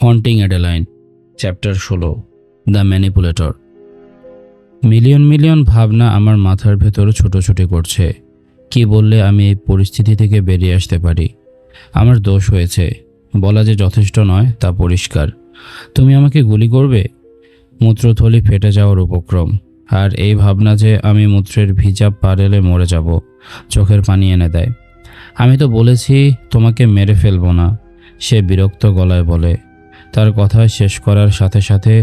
Haunting Adeline, chapter 16, the manipulator. Million million ভাবনা আমার মাথার ভেতর ছোটাছুটি করছে। কি বললে আমি এই পরিস্থিতি থেকে বেরিয়ে আসতে পারি? আমার দোষ হয়েছে, বলা যে যথেষ্ট নয় তা পরিষ্কার। তুমি আমাকে গুলি করবে? মূত্রথলি ফেটে যাওয়ার উপক্রম, আর এই ভাবনা যে আমি মূত্রের ভিজা পা রেলে মরে যাব চোখের পানি এনে দেয়। আমি তো বলেছি তোমাকে মেরে ফেলবো না, সে বিরক্ত গলায় বলে। তার কথা শেষ করার সাথে সাথে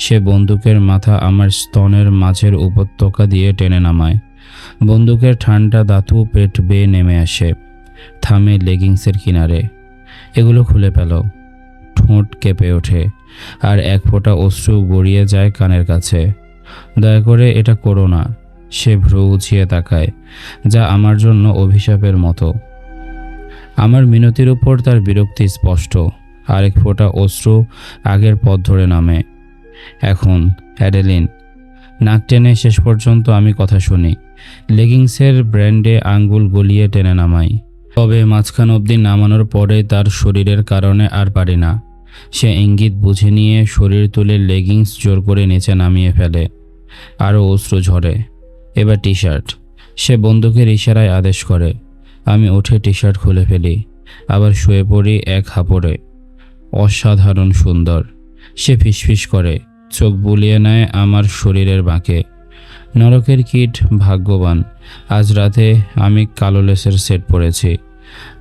সে বন্দুকের মাথা আমার স্তনের মাঝের উপত্যকা দিয়ে টেনে নামায়। বন্দুকের ঠান্ডা ধাতু পেট বেয়ে নেমে আসে, থামে লেগিংসের কিনারে। এগুলো খুলে পেল। ঠোঁট কেঁপে ওঠে, আর এক ফোঁটা অশ্রু গড়িয়ে যায় কানের কাছে। দয়া করে এটা করো না। সে ভ্রু উঁচিয়ে তাকায়, যা আমার জন্য অভিশাপের মতো। আমার মিনতির উপর তার বিরক্তি স্পষ্ট। আরেক ফোঁটা অশ্রু আগের পথ ধরে নামে। এখন অ্যাডেলিন। নাক টেনে শেষ পর্যন্ত আমি কথা শুনি। লেগিংসের ব্র্যান্ডে আঙ্গুল গলিয়ে টেনে নামাই। তবে মাঝখান অবধি নামানোর পরে তার শরীরের কারণে আর পারি না। সে ইঙ্গিত বুঝে নিয়ে শরীর তুলে লেগিংস জোর করে নিচে নামিয়ে ফেলে। আরও অশ্রু ঝরে। এবার টি শার্ট। সে বন্দুকের ইশারায় আদেশ করে। আমি উঠে টি শার্ট খুলে ফেলি, আবার শুয়ে পড়ি এক হাঁপড়ে। অসাধারণ সুন্দর, সে ফিসফিস করে, চোখ বুলিয়ে নেয় আমার শরীরের বাঁকে। নরকের কিট ভাগ্যবান, আজ রাতে আমি কালো লেসের সেট পরেছি।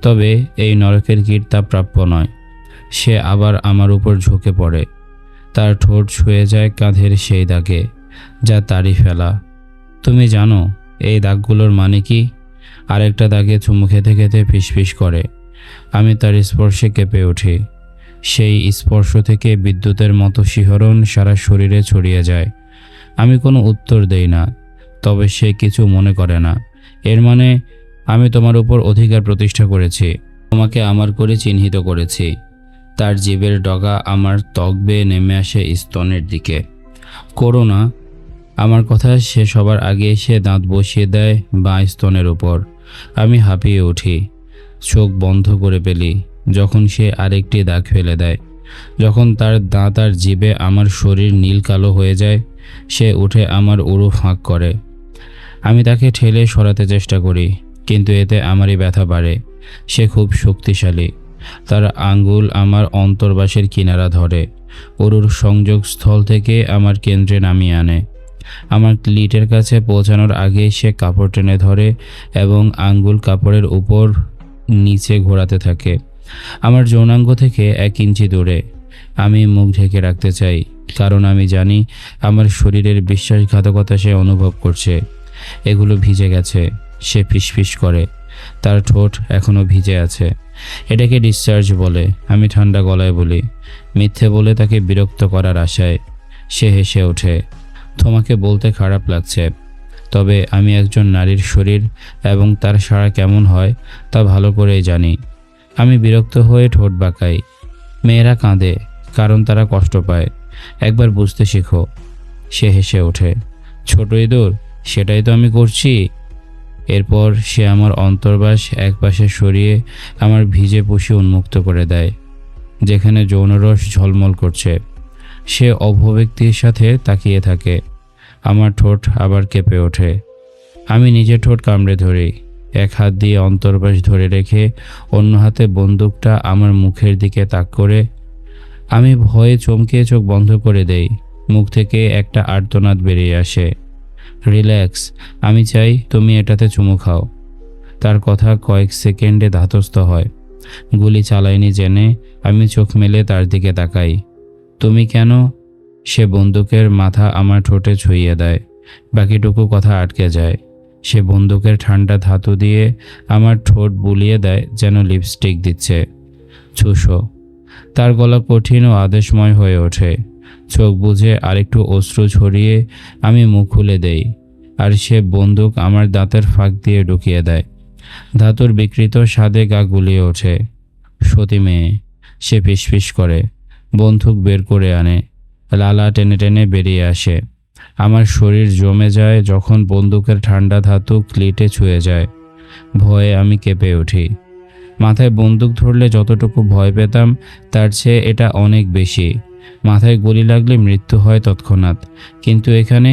তবে এই নরকের কিট তা প্রাপ্য নয়। সে আবার আমার উপর ঝুঁকে পড়ে। তার ঠোঁট ছুঁয়ে যায় কাঁধের সেই দাগে, যা তারই ফেলা। তুমি জানো এই দাগগুলোর মানে কি? আরেকটা দাগে চুমু খেতে খেতে ফিসফিস করে। আমি তার স্পর্শে কেঁপে উঠি। সেই স্পর্শ থেকে বিদ্যুতের মতো শিহরণ সারা শরীরে ছড়িয়ে যায়। আমি কোনো উত্তর দেই না, তবে সে কিছু মনে করে না। এর মানে আমি তোমার উপর অধিকার প্রতিষ্ঠা করেছি, তোমাকে আমার করে চিহ্নিত করেছি। তার জিভের ডগা আমার ত্বক বেয়ে নেমে আসে স্তনের দিকে। করো না। আমার কথা শেষ হবার আগে সে দাঁত বসিয়ে দেয় বাঁ স্তনের উপর। আমি হাঁপিয়ে উঠি, চোখ বন্ধ করে ফেলি যখন সে আরেকটি দাগ ফেলে দেয়। যখন তার দাঁত আর জিভে আমার শরীর নীল কালো হয়ে যায়, সে উঠে আমার উরু ফাঁক করে। আমি তাকে ঠেলে সরাতে চেষ্টা করি, কিন্তু এতে আমারই ব্যথা বাড়ে। সে খুব শক্তিশালী। তার আঙ্গুল আমার অন্তর্বাসের কিনারা ধরে, উরুর সংযোগস্থল থেকে আমার কেন্দ্রে নামিয়ে আনে। আমার ক্লিটের কাছে পৌঁছানোর আগে সে কাপড় টেনে ধরে এবং আঙ্গুল কাপড়ের উপর নিচে ঘোরাতে থাকে, আমার যৌনাঙ্গ থেকে 1 ইঞ্চি দূরে। আমি মুখ ঢেকে রাখতে চাই, কারণ আমি জানি আমার শরীরের বিশ্বাসঘাতকতা সে অনুভব করছে। এগুলো ভিজে গেছে। সে ফিসফিস করে, তার ঠোঁট এখনও ভিজে আছে। এটাকে ডিসচার্জ বলে, আমি ঠান্ডা গলায় বলি, মিথ্যে বলে তাকে বিরক্ত করার আশায়। সে হেসে ওঠে। তোমাকে বলতে খারাপ লাগছে, তবে আমি একজন নারীর শরীর এবং তার সাড়া কেমন হয় তা ভালো করেই জানি। আমি বিরক্ত হয়ে ঠোঁট বাঁকাই। মেয়েরা কাঁদে কারণ তারা কষ্ট পায়, একবার বুঝতে শেখো। সে হেসে ওঠে। ছোট ইঁদুর, সেটাই তো আমি করছি। এরপর সে আমার অন্তর্বাস একপাশে সরিয়ে আমার ভিজে পুষি উন্মুক্ত করে দেয়, যেখানে যৌনরস ঝলমল করছে। সে অভিব্যক্তির সাথে তাকিয়ে থাকে। আমার ঠোঁট আবার কেঁপে ওঠে। আমি নিজের ঠোঁট কামড়ে ধরি, এক হাত দিয়ে অন্তর্বাস ধরে রেখে অন্য হাতে বন্দুকটা আমার মুখের দিকে তাক করে। আমি ভয়ে চমকে চোখ বন্ধ করে দেই। মুখ থেকে একটা আর্তনাদ বেরিয়ে আসে। রিল্যাক্স, আমি চাই তুমি এটাতে চুমু খাও। তার কথা কয়েক সেকেন্ডে ধাতস্থ হয়। গুলি চালাইনি জেনে আমি চোখ মেলে তার দিকে তাকাই। তুমি কেন? সে বন্দুকের মাথা আমার ঠোঁটে ছুঁইয়ে দেয়। বাকিটুকু কথা আটকে যায়। সে বন্দুকের ঠান্ডা ধাতু দিয়ে আমার ঠোঁট বুলিয়ে দেয় যেন লিপস্টিক দিচ্ছে। ছুঁসো। তার গলা কঠিন ও আদেশময় হয়ে ওঠে। চোখ বুজে আরেকটু অশ্রু ঝরিয়ে আমি মুখ খুলে দেই, আর সে বন্দুক আমার দাঁতের ফাঁক দিয়ে ঢুকিয়ে দেয়। ধাতুর বিকৃত স্বাদে গা গুলিয়ে ওঠে। সতী মেয়ে, সে ফিসফিস করে। বন্দুক বের করে আনে। লালা টেনে টেনে বেরিয়ে আসে। আমার শরীর জমে যায় যখন বন্দুকের ঠান্ডা ধাতু ক্লিটে ছুঁয়ে যায়। ভয়ে আমি কেঁপে উঠি। মাথায় বন্দুক ধরলে যতটুকু ভয় পেতাম তার চেয়ে এটা অনেক বেশি। মাথায় গুলি লাগলে মৃত্যু হয় তৎক্ষণাৎ, কিন্তু এখানে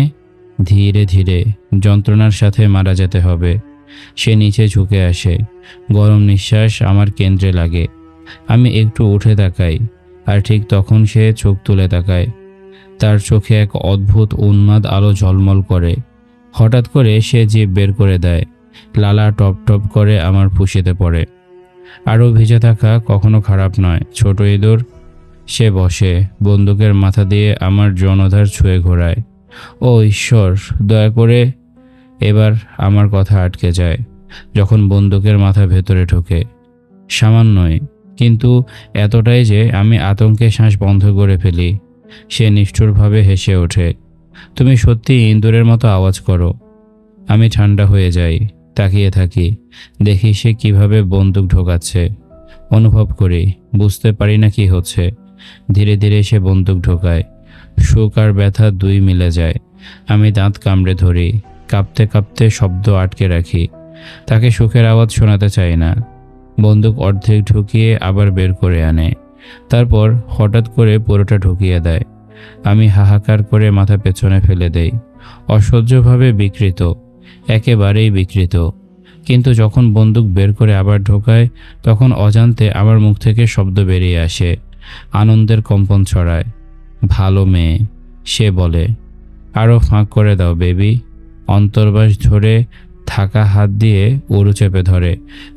ধীরে ধীরে যন্ত্রণার সাথে মারা যেতে হবে। সে নিচে ঝুঁকে আসে, গরম নিঃশ্বাস আমার কেন্দ্রে লাগে। আমি একটু উঠে তাকাই, আর ঠিক তখন সে চোখ তুলে তাকায়। তার চোখে এক অদ্ভুত উন্মাদ আলো ঝলমল করে। হঠাৎ করে সে জিভ বের করে দেয়। লালা টপ টপ করে আমার ফুঁসিতে পড়ে। আরও ভিজে থাকা কখনো খারাপ নয়, ছোট ইঁদুর। সে বসে, বন্দুকের মাথা দিয়ে আমার জনধার ছুঁয়ে ঘোরায়। ও ঈশ্বর, দয়া করে। এবার আমার কথা আটকে যায় যখন বন্দুকের মাথা ভেতরে ঢোকে। সামান্যই, কিন্তু এতটাই যে আমি আতঙ্কে শ্বাস বন্ধ করে ফেলি। সে নিষ্ঠুরভাবে হেসে ওঠে। তুমি সত্যি ইঁদুরের মতো আওয়াজ করো। আমি ঠান্ডা হয়ে যাই, তাকিয়ে থাকি, দেখি সে কিভাবে বন্দুক ঢোকাচ্ছে। অনুভব করি, বুঝতে পারি না কি হচ্ছে। ধীরে ধীরে সে বন্দুক ঢোকায়। সুখ আর ব্যথা দুই মিলে যায়। আমি দাঁত কামড়ে ধরি, কাঁপতে কাঁপতে শব্দ আটকে রাখি। তাকে সুখের আওয়াজ শোনাতে চাই না। বন্দুক অর্ধেক ঢুকিয়ে আবার বের করে আনে, তারপর হঠাৎ করে পুরোটা ঢুকিয়ে দেয়। আমি হাহাকার করে মাথা পেছনে ফেলে দেই, অসহ্যভাবে বিকৃত, একেবারেই বিকৃত। কিন্তু যখন বন্দুক বের করে আবার ঢোকায়, তখন অজান্তে আমার মুখ থেকে শব্দ বেরিয়ে আসে, আনন্দের কম্পন ছড়ায়। ভালো মেয়ে, সে বলে। আরও ফাঁক করে দাও বেবি। অন্তর্বাস ধরে থাকা হাত দিয়ে উরু চেপে ধরে।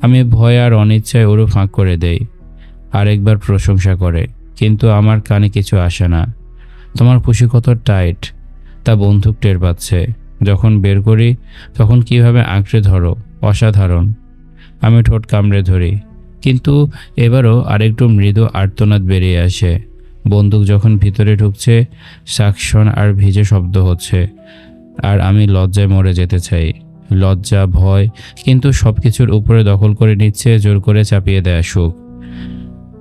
আমি ভয় আর অনিচ্ছায় উরু ফাঁক করে দেই। আরেকবার প্রশংসা করে, কিন্তু আমার কানে কিছু আসে না। তোমার খুশি কত টাইট তা বন্দুক টের পাচ্ছে। যখন বের করি তখন কিভাবে আঁকড়ে ধরো, অসাধারণ। আমি ঠোঁট কামড়ে ধরি, কিন্তু এবারও আরেকটু মৃদু আর্তনাদ বেরিয়ে আসে। বন্দুক যখন ভিতরে ঢুকছে, সাকশন আর ভিজে শব্দ হচ্ছে, আর আমি লজ্জায় মরে যেতে চাই। লজ্জা, ভয়, কিন্তু সব কিছুর উপরে দখল করে নিচ্ছে জোর করে চাপিয়ে দেয় সুখ।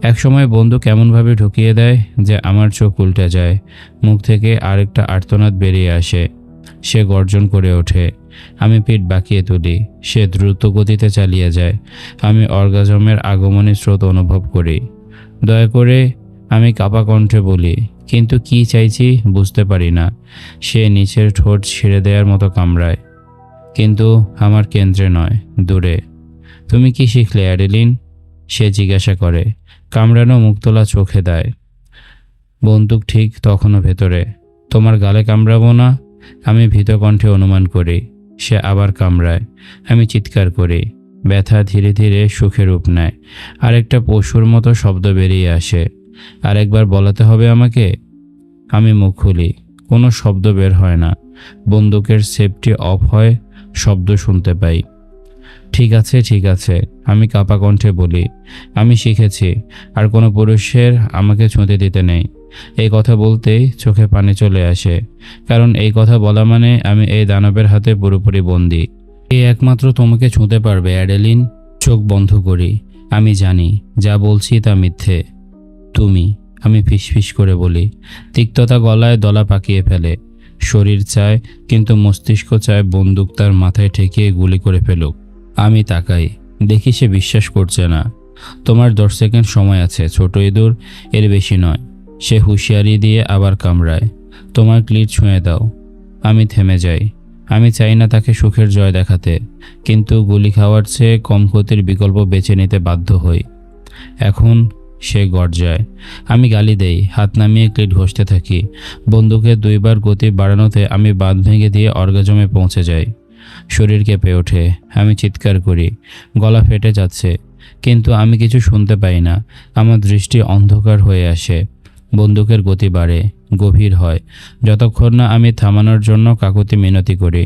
একসময় বন্দুক এমনভাবে ঢুকিয়ে দেয় যে আমার চোখ উল্টে যায়। মুখ থেকে আরেকটা আর্তনাদ বেরিয়ে আসে। সে গর্জন করে ওঠে। আমি পিঠ বাঁকিয়ে তুলি। সে দ্রুত গতিতে চালিয়ে যায়। আমি অর্গাজমের আগমনের স্রোত অনুভব করি। দয়া করে, আমি কাঁপা কণ্ঠে বলি, কিন্তু কি চাইছি বুঝতে পারি না। সে নিচের ঠোঁট ছেড়ে দেওয়ার মতো কামড়ায়, কিন্তু আমার কেন্দ্রে নয়, দূরে। তুমি কি শিখলে অ্যাডেলিন? সে জিজ্ঞাসা করে, কামড়ানো মুখতোলা চোখে দেয়। বন্দুক ঠিক তখনও ভেতরে। তোমার গালে কামড়াবো না? আমি ভীত কণ্ঠে অনুমান করি। সে আবার কামড়ায়। আমি চিৎকার করি। ব্যথা ধীরে ধীরে সুখে রূপ নেয়। আরেকটা পশুর মতো শব্দ বেরিয়ে আসে। আরেকবার বলাতে হবে আমাকে? আমি মুখ খুলি, কোনো শব্দ বের হয় না। বন্দুকের সেফটি অফ হয়, শব্দ শুনতে পাই। ঠিক আছে, ঠিক আছে, আমি কাঁপা কণ্ঠে বলি। আমি শিখেছি, আর কোনো পুরুষের আমাকে ছুঁতে দিতে নেই। এই কথা বলতেই চোখে পানি চলে আসে, কারণ এই কথা বলা মানে আমি এই দানবের হাতে পুরোপুরি বন্দি। এই একমাত্র তোমাকে ছুঁতে পারবে অ্যাডেলিন। চোখ বন্ধ করি। আমি জানি যা বলছি তা মিথ্যে। তুমি, আমি ফিসফিস করে বলি। তিক্ততা গলায় দলা পাকিয়ে ফেলে। শরীর চায়, কিন্তু মস্তিষ্ক চায় বন্দুক তার মাথায় ঠেকিয়ে গুলি করে ফেলুক। আমি তাকাই, দেখি সে বিশ্বাস করছে না। তোমার 10 সেকেন্ড সময় আছে ছোট ইঁদুর, এর বেশি নয়। সে হুঁশিয়ারি দিয়ে আবার কামড়ায়। তোমার ক্লিট ছুঁয়ে দাও। আমি থেমে যাই। আমি চাই না তাকে সুখের জয় দেখাতে, কিন্তু গুলি খাওয়ার চেয়ে কম ক্ষতির বিকল্প বেছে নিতে বাধ্য হই। এখন সে গর্জায়। আমি গালি দেই, হাত নামিয়ে ক্লিট ঘষতে থাকি। বন্দুকের 2 বার গতি বাড়ানোতে আমি বাঁধ ভেঙে দিয়ে অর্গাজমে পৌঁছে যাই। শরীর কেঁপে ওঠে। আমি চিৎকার করি, গলা ফেটে যাচ্ছে, কিন্তু আমি কিছু শুনতে পাই না। আমার দৃষ্টি অন্ধকার হয়ে আসে। বন্দুকের গতি বাড়ে, গভীর হয়, যতক্ষণ না আমি থামানোর জন্য কাকুতি মিনতি করি।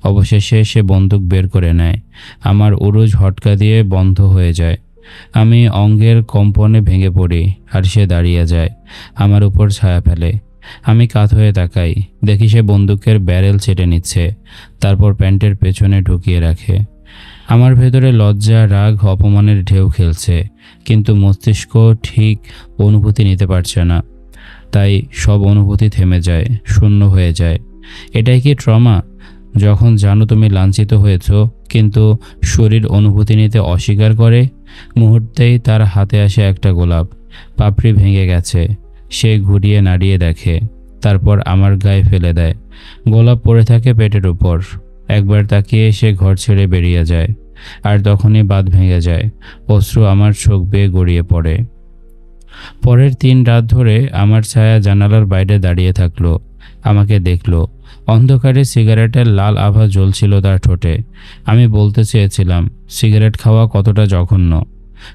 অবশেষে সে বন্দুক বের করে নেয়। আমার উরুজ হটকা দিয়ে বন্ধ হয়ে যায়। আমি অঙ্গের কম্পনে ভেঙে পড়ি, আর সে দাঁড়িয়ে যায়, আমার উপর ছায়া ফেলে। আমি কাত হয়ে তাকাই, দেখি সে বন্দুকের ব্যারেল ছেটে নিচ্ছে, তারপর প্যান্টের পেছনে ঢুকিয়ে রাখে। আমার ভেতরে লজ্জা, রাগ, অপমানের ঢেউ খেলছে, কিন্তু মস্তিষ্ক ঠিক অনুভূতি নিতে পারছে না। তাই সব অনুভূতি থেমে যায়, শূন্য হয়ে যায়। এটাই কি ট্রমা? যখন জানো তুমি লাঞ্ছিত হয়েছ, কিন্তু শরীর অনুভূতি নিতে অস্বীকার করে। মুহূর্তেই তার হাতে আসে একটা গোলাপ। পাপড়ি ভেঙে গেছে। সে ঘুরিয়ে নাড়িয়ে দেখে, তারপর আমার গায়ে ফেলে দেয়। গোলাপ পড়ে থাকে পেটের উপর। একবার তাকিয়ে সে ঘর ছেড়ে বেরিয়ে যায়। আর তখনই বাঁধ ভেঙে যায়। অশ্রু আমার চোখ বেয়ে গড়িয়ে পড়ে। পরের 3 রাত ধরে আমার ছায়া জানালার বাইরে দাঁড়িয়ে থাকলো। আমাকে দেখলো। অন্ধকারে সিগারেটের লাল আভা জ্বলছিল তার ঠোঁটে। আমি বলতে চেয়েছিলাম সিগারেট খাওয়া কতটা জঘন্য,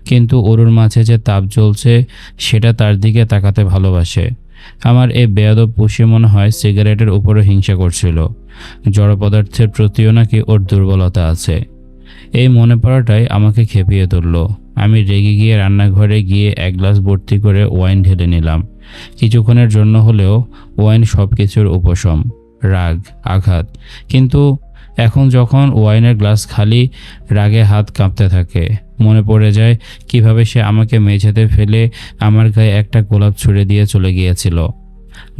কিন্তু ওর মাঝে যে তাপ জ্বলছে সেটা তার দিকে তাকাতে ভালোবাসে। আমার এই বেয়াদব পুষি মনে হয় সিগারেটের উপরও হিংসা করছিল। জড় পদার্থের প্রতিও নাকি ওর দুর্বলতা আছে। এই মনে পড়াটাই আমাকে খেপিয়ে তুলল। আমি রেগে গিয়ে রান্নাঘরে গিয়ে 1 গ্লাস ভর্তি করে ওয়াইন ঢেলে নিলাম। কিছুক্ষণের জন্য হলেও ওয়াইন সব কিছুর উপশম, রাগ, আঘাত। কিন্তু এখন যখন ওয়াইনের গ্লাস খালি, রাগে হাত কাঁপতে থাকে। মনে পড়ে যায় কিভাবে সে আমাকে মেঝেতে ফেলে আমার গায়ে একটা গোলাপ ছুঁড়ে দিয়ে চলে গিয়েছিল,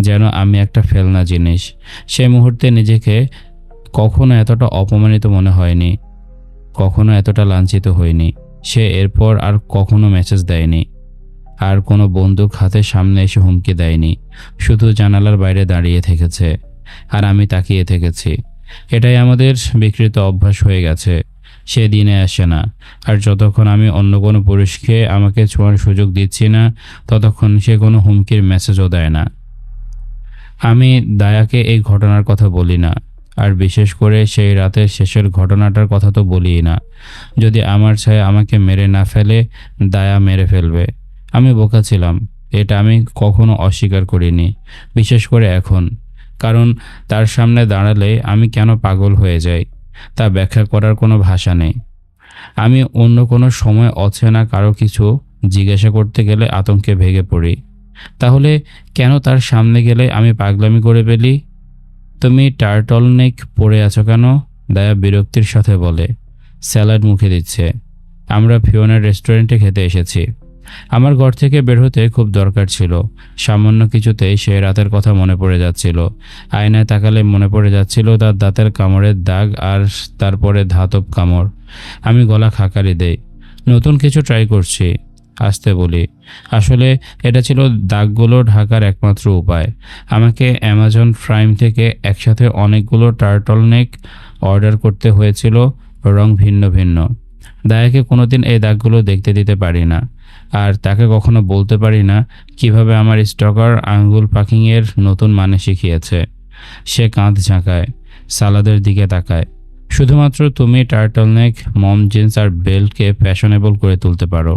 যেন আমি একটা ফেলনা জিনিস। সে মুহূর্তে নিজেকে কখনো এতটা অপমানিত মনে হয়নি, কখনো এতটা লাঞ্ছিত হয়নি। সে এরপর আর কখনো মেসেজ দেয়নি, আর কোনো বন্দুক হাতের সামনে এসে হুমকি দেয়নি। শুধু জানালার বাইরে দাঁড়িয়ে থেকেছে, আর আমি তাকিয়ে থেকেছি। এটাই আমাদের বিকৃত অভ্যাস হয়ে গেছে। সে দিনে আসে না, আর যতক্ষণ আমি অন্য কোনো পুরুষকে আমাকে ছোঁয়ার সুযোগ দিচ্ছি না, ততক্ষণ সে কোনো হুমকির মেসেজও দেয় না। আমি দায়াকে এই ঘটনার কথা বলি না, আর বিশেষ করে সেই রাতের শেষের ঘটনাটার কথা তো বলিই না। যদি আমার ছায়া আমাকে মেরে না ফেলে, দায়া মেরে ফেলবে। আমি বোকা ছিলাম, এটা আমি কখনো অস্বীকার করিনি, বিশেষ করে এখন। কারণ তার সামনে দাঁড়ালে আমি কেন পাগল হয়ে যাই তা ব্যাখ্যা করার কোনো ভাষা নেই। আমি অন্য কোনো সময় অচেনা কারো কিছু জিজ্ঞাসা করতে গেলে আতঙ্কে ভেঙে পড়ি। তাহলে কেন তার সামনে গেলে আমি পাগলামি করে ফেলি? তুমি টার্টলনেক পরে আছো কেন? দায়া বিরক্তির সাথে বলে। স্যালাড মুখে দিচ্ছে। আমরা ফিওনার রেস্টুরেন্টে খেতে এসেছি। আমার ঘর থেকে বের হতে খুব দরকার ছিল। সামান্য কিছুতেই সে রাতের কথা মনে পড়ে যাচ্ছিল। আয়নায় তাকালে মনে পড়ে যাচ্ছিল তার দাঁতের কামড়ের দাগ, আর তারপরে ধাতব কামড়। আমি গলা খাকারি দেই। নতুন কিছু ট্রাই করছি, আসতে বলি। আসলে এটা ছিল দাগগুলো ঢাকার একমাত্র উপায়। আমাকে অ্যামাজন প্রাইম থেকে একসাথে অনেকগুলো টার্টলনেক অর্ডার করতে হয়েছিল, রং ভিন্ন ভিন্ন। দায়াকে কোনোদিন এই দাগগুলো দেখতে দিতে পারি না, আর তাকে কখনো বলতে পারি না কিভাবে আমার স্টকার আঙ্গুল পাকিংয়ের নতুন মানে শিখিয়েছে। সে কাঁধ ঝাঁকায়, সালাদের দিকে তাকায়। শুধুমাত্র তুমি টার্টলনেক, মম জিন্স আর বেল্টকে ফ্যাশনেবল করে তুলতে পারো।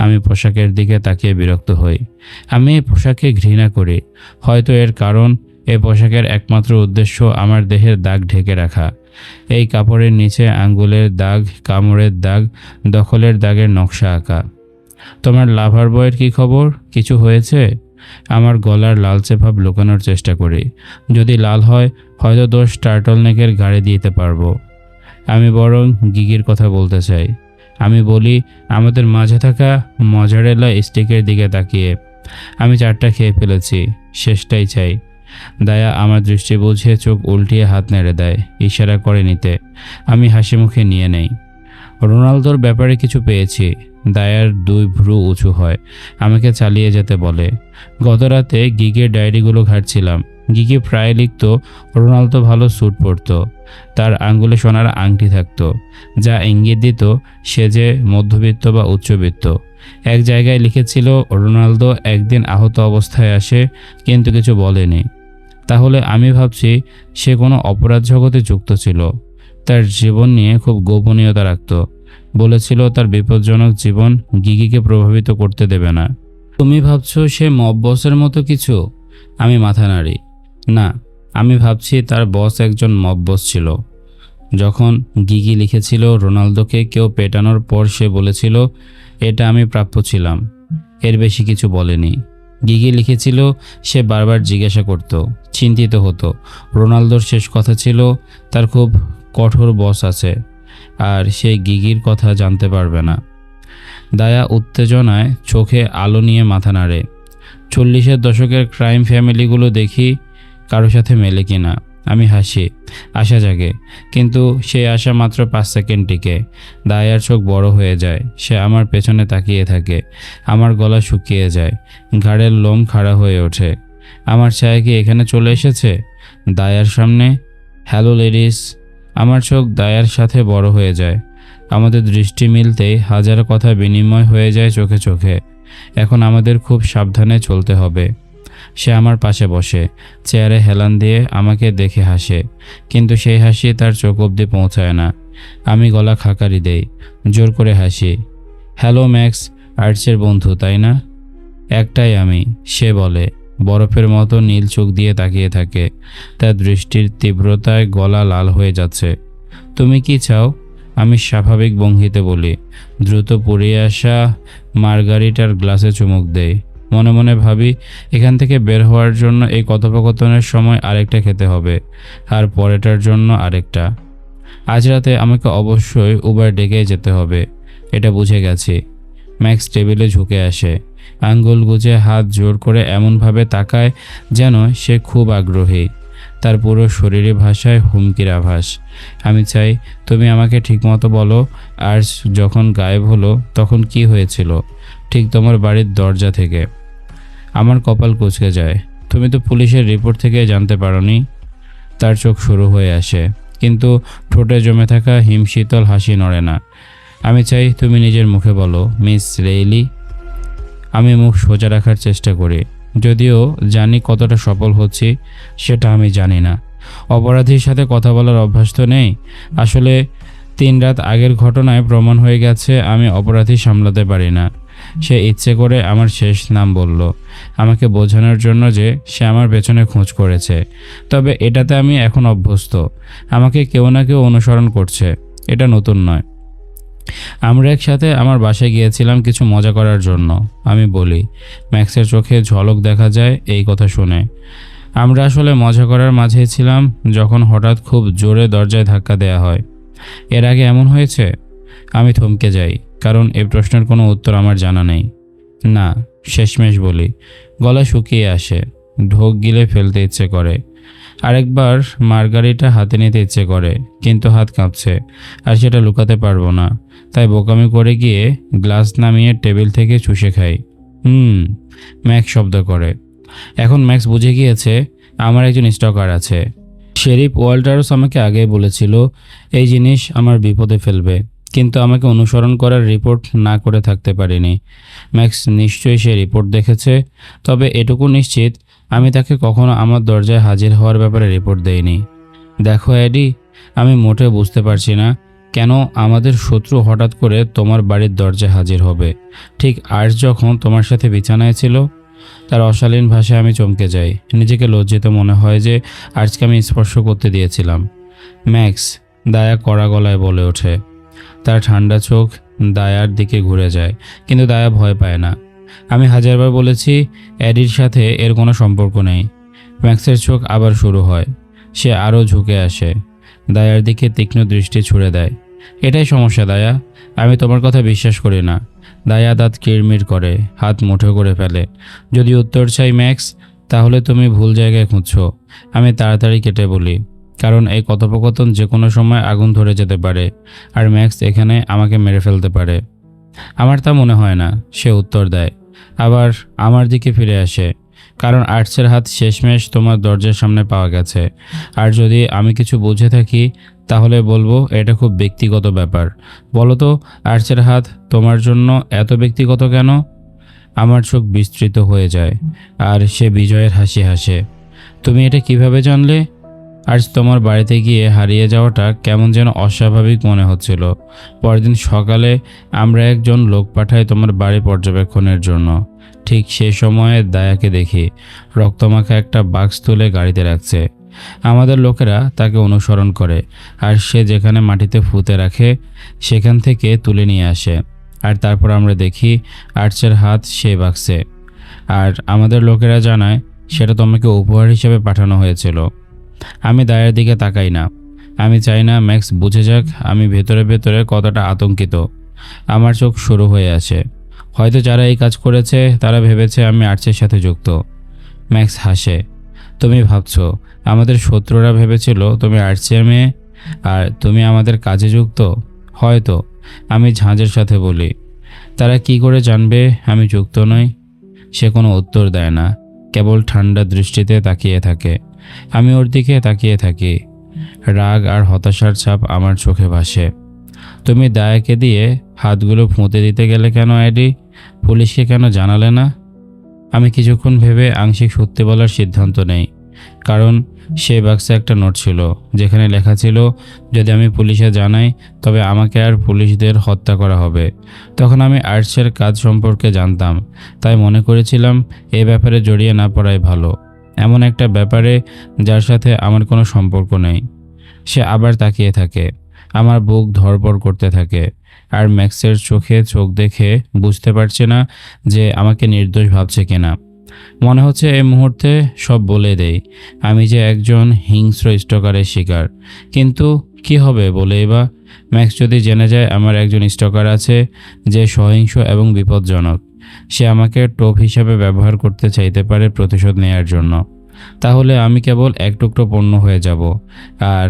আমি পোশাকের দিকে তাকিয়ে বিরক্ত হই। আমি এই পোশাককে ঘৃণা করি। হয়তো এর কারণ এই পোশাকের একমাত্র উদ্দেশ্য আমার দেহের দাগ ঢেকে রাখা। এই কাপড়ের নিচে আঙ্গুলের দাগ, কামড়ের দাগ, দখলের দাগের নকশা আঁকা। তোমার লাভার বয়ের কী খবর? কিছু হয়েছে? আমার গলার লালচে ভাব লুকানোর চেষ্টা করি। যদি লাল হয়, হয়তো দোষ টার্টলনেকের গাড়ি দিতে পারবো। আমি বরং গিগির কথা বলতে চাই। আমি বলি, আমাদের মাঝে থাকা মজারেলা স্টিকের দিকে তাকিয়ে। আমি 4টা খেয়ে ফেলেছি, শেষটাই চাই। দায়া আমার দৃষ্টি বুঝিয়ে চোখ উল্টিয়ে হাত নেড়ে দেয়, ইশারা করে নিতে। আমি হাসি মুখে নিয়ে নেই। রোনালদোর ব্যাপারে কিছু পেয়েছি। দায়ার 2 ভ্রু উঁচু হয়, আমাকে চালিয়ে যেতে বলে। গত রাতে গিগের ডায়েরিগুলো ঘাঁটছিলাম। গিগি প্রায় লিখত রোনালদো ভালো স্যুট পরতো, তার আঙ্গুলে সোনার আংটি থাকতো, যা ইঙ্গিত দিত সে যে মধ্যবিত্ত বা উচ্চবিত্ত। এক জায়গায় লিখেছিল রোনালদো একদিন আহত অবস্থায় আসে, কিন্তু কিছু বলেনি। তাহলে আমি ভাবছি সে কোনো অপরাধ জগতে যুক্ত ছিল। তার জীবন নিয়ে খুব গোপনীয়তা রাখত। বলেছিল তার বিপজ্জনক জীবন গিগিকে প্রভাবিত করতে দেবে না। তুমি ভাবছো সে মব বসের মতো কিছু? আমি মাথা নাড়ি। না, আমি ভাবছি তার বস একজন মব বস ছিল। যখন গিগি লিখেছিল রোনালদোকে কেউ পেটানোর পর সে বলেছিল এটা আমি প্রাপ্য ছিলাম, এর বেশি কিছু বলেনি। গিগি লিখেছিল সে বারবার জিজ্ঞাসা করত, চিন্তিত হতো। রোনালদোর শেষ কথা ছিল তার খুব কঠোর বস আছে, আর সে গিগির কথা জানতে পারবে না। দায়া উত্তেজনায় চোখে আলো নিয়ে মাথা নাড়ে। 40-এর দশকের ক্রাইম ফ্যামিলিগুলো দেখি কারো সাথে মেলে কিনা। আমি হাসি, আশা জাগে, কিন্তু সেই আশা মাত্র 5 সেকেন্ড টিকে। দায়ার চোখ বড় হয়ে যায়, সে আমার পেছনে তাকিয়ে থাকে। আমার গলা শুকিয়ে যায়, ঘাড়ের লোম খাড়া হয়ে ওঠে। আমার ছায়া কি এখানে চলে এসেছে? দায়ার সামনে? Hello ladies. আমার চোখ দায়ার সাথে বড় হয়ে যায়। আমাদের দৃষ্টি মিলতেই হাজার কথা বিনিময় হয়ে যায় চোখে চোখে। এখন আমাদের খুব সাবধানে চলতে হবে। সে আমার পাশে বসে, চেয়ারে হেলান দিয়ে আমাকে দেখে হাসে, কিন্তু সেই হাসি তার চোখ অবধি পৌঁছায় না। আমি গলা খাকারি দেই, জোর করে হাসি। হ্যালো ম্যাক্স, আর্টসের বন্ধু তাই না? একটাই আমি, সে বলে। বরফের মতো নীল চোখ দিয়ে তাকিয়ে থাকে, তার দৃষ্টির তীব্রতায় গলা লাল হয়ে যাচ্ছে। তুমি কি চাও? আমি স্বাভাবিক ভঙ্গিতে বলি। দ্রুত পুড়িয়ে আসা মার্গারিটার গ্লাসে চুমুক দেই। মনে মনে ভাবি, এখান থেকে বের হওয়ার জন্য এই কথোপকথনের সময় আরেকটা খেতে হবে, আর পরেটার জন্য আরেকটা। আজ রাতে আমাকে অবশ্যই উবার ডেকে যেতে হবে, এটা বুঝে গেছি। ম্যাক্স টেবিলে ঝুঁকে আসে, আঙ্গুল গুজে হাত জোর করে এমনভাবে তাকায় যেন সে খুব আগ্রহী। তার পুরো শরীরে ভাষায় হুমকির আভাস। আমি চাই তুমি আমাকে ঠিকমতো বলো, আর যখন গায়েব হলো তখন কি হয়েছিল, ঠিক তোমার বাড়ির দরজা থেকে। আমার কপাল কুঁচকে যায়। তুমি তো পুলিশের রিপোর্ট থেকে জানতে পারোনি। তার চোখ শুরু হয়ে আসে, কিন্তু ঠোঁটে জমে থাকা হিমশীতল হাসি নড়ে না। আমি চাই তুমি নিজের মুখে বলো, মিস রেইলি। আমি মুখ সোজা রাখার চেষ্টা করি, যদিও জানি কতটা সফল হচ্ছি সেটা আমি জানি না। অপরাধীর সাথে কথা বলার অভ্যাস তো নেই। আসলে 3 রাত আগের ঘটনায় প্রমাণ হয়ে গেছে আমি অপরাধী সামলাতে পারি না। সে ইচ্ছে করে আমার শেষ নাম বলল, আমাকে বোঝানোর জন্য যে সে আমার পেছনে খোঁজ করেছে। তবে এটাতে আমি এখন অভ্যস্ত। আমাকে কেউ না কেউ অনুসরণ করছে, এটা নতুন নয়। আমরা একসাথে আমার বাসায় গিয়েছিলাম কিছু মজা করার জন্য, আমি বলি। ম্যাক্সের চোখে ঝলক দেখা যায় এই কথা শুনে। আমরা আসলে মজা করার মাঝেই ছিলাম যখন হঠাৎ খুব জোরে দরজায় ধাক্কা দেয়া হয়। এর আগে এমন হয়েছে? আমি থমকে যাই, কারণ এই প্রশ্নের কোনো উত্তর আমার জানা নেই। না, শেষমেশ বলি। গলা শুকিয়ে আসে, ঢোক গিলে ফেলতে ইচ্ছে করে। আরেকবার মার্গারিটা হাতে নিতে ইচ্ছে করে, কিন্তু হাত কাঁপছে, আর সেটা লুকাতে পারবো না। তাই বোকামি করে গিয়ে গ্লাস নামিয়ে টেবিল থেকে চুষে খাই। ম্যাক্স শব্দ করে। এখন ম্যাক্স বুঝে গিয়েছে আমার একজন স্টকার আছে। শেরিফ ওয়াল্টারস আমাকে আগেই বলেছিল এই জিনিস আমার বিপদে ফেলবে, কিন্তু আমাকে অনুসরণ করার রিপোর্ট না করে থাকতে পারিনি। ম্যাক্স নিশ্চয়ই সে রিপোর্ট দেখেছে, তবে এটুকু নিশ্চিত আমি তাকে কখনো আমার দরজায় হাজির হওয়ার ব্যাপারে রিপোর্ট দেইনি। দেখো এডি, আমি মোটেও বুঝতে পারছি না কেন আমাদের শত্রু হঠাৎ করে তোমার বাড়ির দরজায় হাজির হবে, ঠিক আজ যখন তোমার সাথে বিছানায় ছিল। তার অশালীন ভাষায় আমি চমকে যাই। নিজেকে লজ্জিত মনে হয় যে আজকে আমি স্পর্শ করতে দিয়েছিলাম। ম্যাক্স, দায়া কড়া গলায় বলে ওঠে। তার ঠান্ডা চোখ দায়ার দিকে ঘুরে যায়, কিন্তু দায়া ভয় পায় না। আমি হাজারবার বলেছি এডির সাথে এর কোনো সম্পর্ক নেই। ম্যাক্সের চোখ আবার শুরু হয়। সে আরও ঝুঁকে আসে, দায়ার দিকে তীক্ষ্ণ দৃষ্টি ছুড়ে দেয়। এটাই সমস্যা দায়া, আমি তোমার কথা বিশ্বাস করি না। দায়া দাঁত কিরমির করে, হাত মুঠো করে ফেলে। যদি উত্তর চাই ম্যাক্স, তাহলে তুমি ভুল জায়গায় খুঁজছো। আমি তাড়াতাড়ি কেটে বলি, কারণ এই কথোপকথন যে কোনো সময় আগুন ধরে যেতে পারে, আর ম্যাক্স এখানে আমাকে মেরে ফেলতে পারে। আমার তা মনে হয় না, সে উত্তর দেয়। আবার আমার দিকে ফিরে আসে, কারণ আর্টসের হাত শেষমেশ তোমার দরজার সামনে পাওয়া গেছে। আর যদি আমি কিছু বুঝে থাকি তাহলে বলবো এটা খুব ব্যক্তিগত ব্যাপার। বলো তো, আর্টসের হাত তোমার জন্য এত ব্যক্তিগত কেন? আমার চোখ বিস্তৃত হয়ে যায়, আর সে বিজয়ের হাসি হাসে। তুমি এটা কিভাবে জানলে? আজ তোমার বাড়িতে গিয়ে হারিয়ে যাওয়াটা কেমন যেন অস্বাভাবিক মনে হচ্ছিল। পরদিন সকালে আমরা একজন লোক পাঠাই তোমার বাড়ি পর্যবেক্ষণের জন্য। ঠিক সেই সময়ে দায়াকে দেখি রক্তমাখা একটা বাক্স তুলে গাড়িতে রাখছে। আমাদের লোকেরা তাকে অনুসরণ করে, আর সে যেখানে মাটিতে ফুতে রাখে সেখান থেকে তুলে নিয়ে আসে। আর তারপর আমরা দেখি আর্টসের হাত সেই বাক্সে। আর আমাদের লোকেরা জানায় সেটা তোমাকে উপহার হিসেবে পাঠানো হয়েছিল। আমি দায়ের দিকে তাকাই না। আমি চাই না ম্যাক্স বুঝে যাক আমি ভেতরে ভেতরে কতটা আতঙ্কিত। আমার চোখ শুরু হয়ে আসে। হয়তো যারা এই কাজ করেছে তারা ভেবেছে আমি আর্টসের সাথে যুক্ত। ম্যাক্স হাসে, তুমি ভাবছো আমাদের শত্রুরা ভেবেছিল তুমি আর্চিয়ার মেয়ে আর তুমি আমাদের কাজে যুক্ত। হয়তো। আমি ঝাঁঝের সাথে বলি। তারা কি করে জানবে আমি যুক্ত নই? সে কোনো উত্তর দেয় না, কেবল ঠান্ডা দৃষ্টিতে তাকিয়ে থাকে। আমি ওর দিকে তাকিয়ে থাকি। রাগ আর হতাশার ছাপ আমার চোখে ভাসে। তুমি দায়াকে দিয়ে হাতগুলো ফুঁতে দিতে গেলে কেন অ্যাডি? পুলিশকে কেন জানালে না? আমি কিছুক্ষণ ভেবে আংশিক সত্যি বলার সিদ্ধান্ত নেই, কারণ সে বাক্সে একটা নোট ছিল যেখানে লেখা ছিল যদি আমি পুলিশে জানাই তবে আমাকে আর পুলিশদের হত্যা করা হবে। তখন আমি আর্টসের কাজ সম্পর্কে জানতাম, তাই মনে করেছিলাম এ ব্যাপারে জড়িয়ে না পড়াই ভালো, এমন একটা ব্যাপারে যার সাথে আমার কোনো সম্পর্ক নেই। সে আবার তাকিয়ে থাকে, আমার বুক ধড়ফড় করতে থাকে, আর ম্যাক্সের চোখে চোখ দেখে বুঝতে পারছে না যে আমাকে নির্দোষ ভাবছে কিনা। মনে হচ্ছে এই মুহূর্তে সব বলে দেই, আমি যে একজন হিংস্র স্টকারের শিকার। কিন্তু কি হবে বলেই বা? ম্যাক্স যদি জেনে যায় আমার একজন স্টকার আছে যে সহিংস এবং বিপজ্জনক, সে আমাকে টোপ হিসাবে ব্যবহার করতে চাইতে পারে প্রতিশোধ নেয়ার জন্য। তাহলে আমি কেবল এক টুকরো পণ্য হয়ে যাব, আর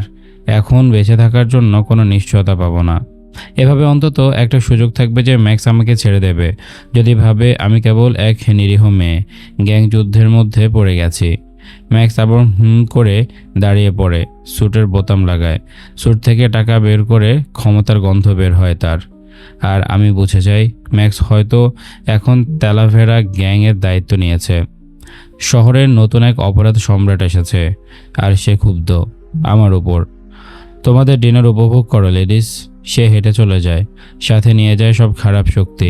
এখন বেঁচে থাকার জন্য কোনো নিশ্চয়তা পাবো না। এভাবে অন্তত একটা সুযোগ থাকবে যে ম্যাক্স আমাকে ছেড়ে দেবে যদি ভাবে আমি কেবল এক নিরীহ মেয়ে গ্যাং যুদ্ধের মধ্যে পড়ে গেছি। ম্যাক্স আবার করে দাঁড়িয়ে পড়ে, স্যুটের বোতাম লাগায়, স্যুট থেকে টাকা বের করে ক্ষমতার গন্ধ বের হয় তার। আর আমি বুঝে যাই ম্যাক্স হয়তো এখন তেলাভেরা গ্যাংয়ের দায়িত্ব নিয়েছে। শহরের নতুন এক অপরাধ সম্রাট এসেছে, আর সে ক্ষুব্ধ আমার উপর। তোমাদের ডিনার উপভোগ করো লেডিস। সে হেঁটে চলে যায়, সাথে নিয়ে যায় সব খারাপ শক্তি।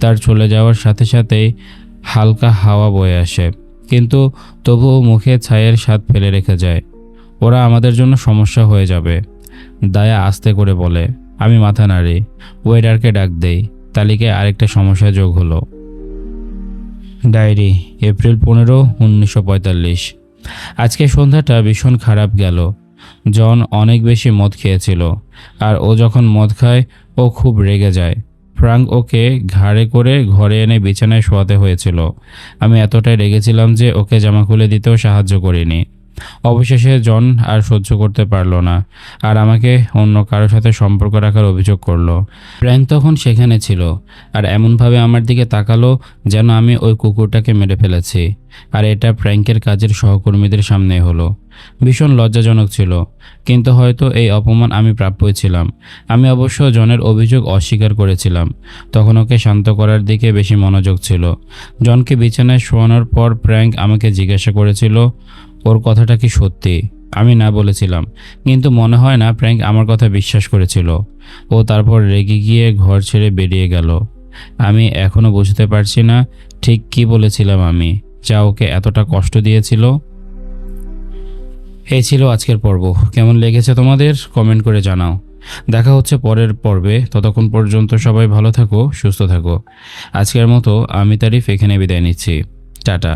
তার চলে যাওয়ার সাথে সাথেই হালকা হাওয়া বয়ে আসে, কিন্তু তবুও মুখে ছায়ের স্বাদ ফেলে রেখে যায়। ওরা আমাদের জন্য সমস্যা হয়ে যাবে। দায়া আস্তে করে বলে। আমি মাথা নাড়ি, ওয়েটারকে ডাক দেই। তালিকায় আরেকটা সমস্যা যোগ হলো। Diary, April 15, 1945। আজকে সন্ধ্যাটা ভীষণ খারাপ গেল। জন অনেক বেশি মদ খেয়েছিল, আর ও যখন মদ খায় ও খুব রেগে যায়। ফ্রাঙ্ক ওকে ঘাড়ে করে ঘরে এনে বিছানায় শোয়াতে হয়েছিল। আমি এতটাই রেগেছিলাম যে ওকে জামা খুলে দিতেও সাহায্য করিনি। অবশেষে জন আর সহ্য করতে পারলো না, আর আমাকে অন্য কারোর সাথে সম্পর্ক রাখার অভিযোগ করলো। ফ্র্যাঙ্ক তখন সেখানে ছিল, আর এমনভাবে আমার দিকে তাকালো যেন আমি ওই কুকুরটাকে মেরে ফেলেছি, আর এটা ফ্র্যাঙ্কের কাজের সহকর্মীদের সামনে হলো। ভীষণ লজ্জাজনক ছিল, কিন্তু হয়তো এই অপমান আমি প্রাপ্যই ছিলাম। আমি অবশ্য জনের অভিযোগ অস্বীকার করেছিলাম। তখন ওকে শান্ত করার দিকে বেশি মনোযোগ ছিল। জনকে বিছানায় শোয়ানোর পর ফ্র্যাঙ্ক আমাকে জিজ্ঞাসা করেছিল ওর কথাটা কি সত্যি। আমি না বলেছিলাম, কিন্তু মনে হয় না ফ্র্যাঙ্ক আমার কথা বিশ্বাস করেছিল। ও তারপর রেগে গিয়ে ঘর ছেড়ে বেরিয়ে গেল। আমি এখনও বুঝতে পারছি না ঠিক কি বলেছিলাম আমি, যা ওকে এতটা কষ্ট দিয়েছিল। এই ছিল আজকের পর্ব। কেমন লেগেছে তোমাদের কমেন্ট করে জানাও। দেখা হচ্ছে পরের পর্বে। ততক্ষণ পর্যন্ত সবাই ভালো থাকো, সুস্থ থাকো। আজকের মতো আমি তারিফ এখানে বিদায় নিচ্ছি। টাটা।